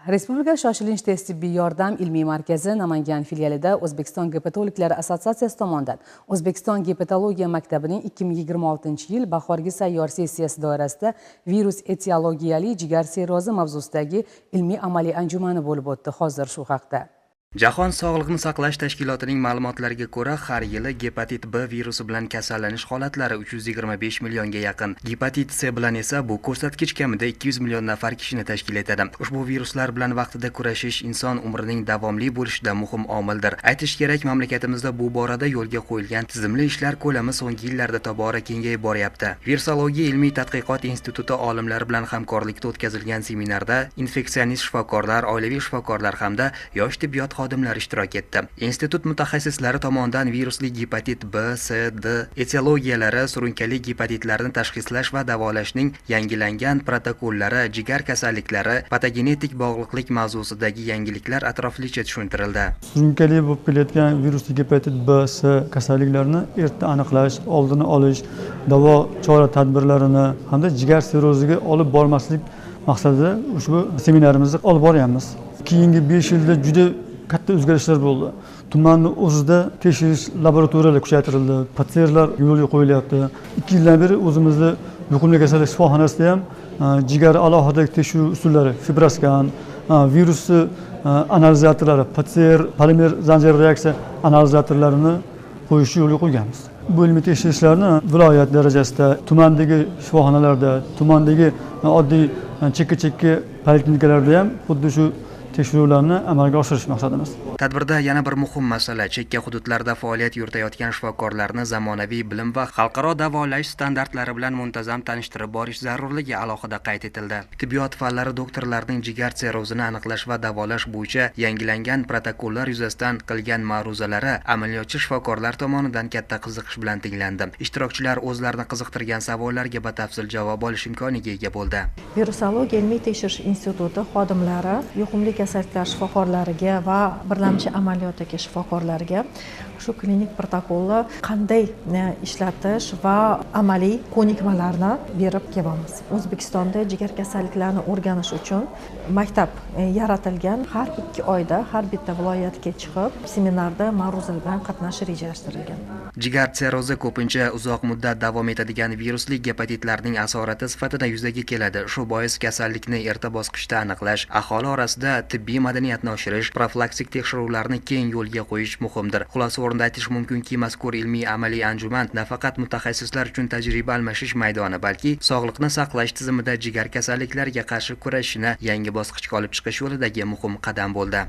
Respublika shoshilinch tez tibbiy yordam ilmiy markazi Namangan filialida O'zbekiston Gepatologlari assotsiatsiyasi tomonidan O'zbekiston Gepatologiya maktabining 2026-yil bahorgi sayyor sessiyasi doirasida virus etiologiyali jigar sirrozi mavzusidagi ilmiy amaliy anjumani bo'lib o'tdi. Hozir shu haqda. Jahon Sog'liqni saqlash tashkilotining ma'lumotlariga ko'ra, har yili gepatit B virusi bilan kasallanish holatlari 325 millionga yaqin. Gepatit C bilan esa bu ko'rsatkich kamida 200 million nafar kishini tashkil etadi. Ushbu viruslar bilan vaqtida kurashish inson umrining davomli bo'lishida muhim omildir. Aytish kerak, mamlakatimizda bu borada yo'lga qo'yilgan tizimli ishlar ko'lami so'nggi yillarda tobora kengayib boryapti. Virusologiya ilmiy tadqiqot instituti olimlari bilan hamkorlikda o'tkazilgan seminarda infeksionist shifokorlar, oilaviy shifokorlar hamda yosh tibbiyot xodimlar ishtirok etdi. Institut mutaxassislari tomonidan virusli gepatit B, C, D etiologiyalari, surunkali gepatitlarni tashxislash va davolashning yangilangan protokollari, jigar kasalliklari, patogenetik bog'liqlik mavzusidagi yangiliklar atroflicha tushuntirildi. Surunkali bo'lib kelayotgan virusli gepatit B, C kasalliklarini erta aniqlash, oldini olish, davo chora-tadbirlarini hamda jigar sirroziga olib bormaslik maqsadida ushbu seminarimizni olib boryapmiz. Keyingi 5 yilda juda katta o'zgarishlar bo'ldi. Tumanning o'zida tekshirish laboratoriyalari kuchaytirildi, patsientlar yo'lga qo'yilyapti. 2 yildan beri o'zimizda yuqumli kasallik shifoxonasida ham jigar alohida tekshiruv usullari, fibroskan, virusni analizatorlari, PCR polimer zanjir reaksiya analizatorlarini qo'yishni yo'lga qo'yganmiz. Bu ilmiy tekshirishlarni viloyat darajasida, tumandagi shifoxonalarda, tumandagi oddiy chekka poliklinikalarda ham xuddi shu tekshiruvlarni amalga oshirish maqsadimiz. Tadbirda yana bir muhim masala chekka hududlarda faoliyat yuritayotgan shifokorlarni zamonaviy bilim va xalqaro davolash standartlari bilan muntazam tanishtirib borish zarurligi alohida qayd etildi. Tibbiyot fanlari doktorlarining jigar sirrozini aniqlash va davolash bo'yicha yangilangan protokollar yuzasidan qilgan ma'ruzalari amaliyotchi shifokorlar tomonidan katta qiziqish bilan tinglandi. Ishtirokchilar o'zlarini qiziqtirgan savollarga batafsil javob olish imkoniga ega bo'ldi. Virusologiya ilmiy tekshirish instituti xodimlari yuqumli kasalliklar shifokorlariga va birlamchi amaliyotdagi shifokorlarga shu klinik protokolni qanday ishlatish va amaliy ko'nikmalarni berib kelamiz. O'zbekistonda jigar kasalliklarini o'rganish uchun maktab yaratilgan. Har 2 oyda har bitta viloyatga chiqib seminarda ma'ruzalar bilan qatnashish rejalashtirilgan. Jigar sirrozi ko'pincha uzoq muddat davom etadigan virusli gepatitlarning asorati sifatida yuzaga keladi. Shu bois kasallikni erta bosqichda aniqlash, aholi orasida tibbiy madaniyatni oshirish, profilaktik tekshiruvlarni keng yo'lga qo'yish muhimdir. Xulosa o'rinda aytish mumkinki, mazkur ilmiy amaliy anjuman nafaqat mutaxassislar uchun tajriba almashish maydoni, balki sog'liqni saqlash tizimida jigar kasalliklariga qarshi kurashishni yangi bosqichga olib chiqish yo'lidagi muhim qadam bo'ldi.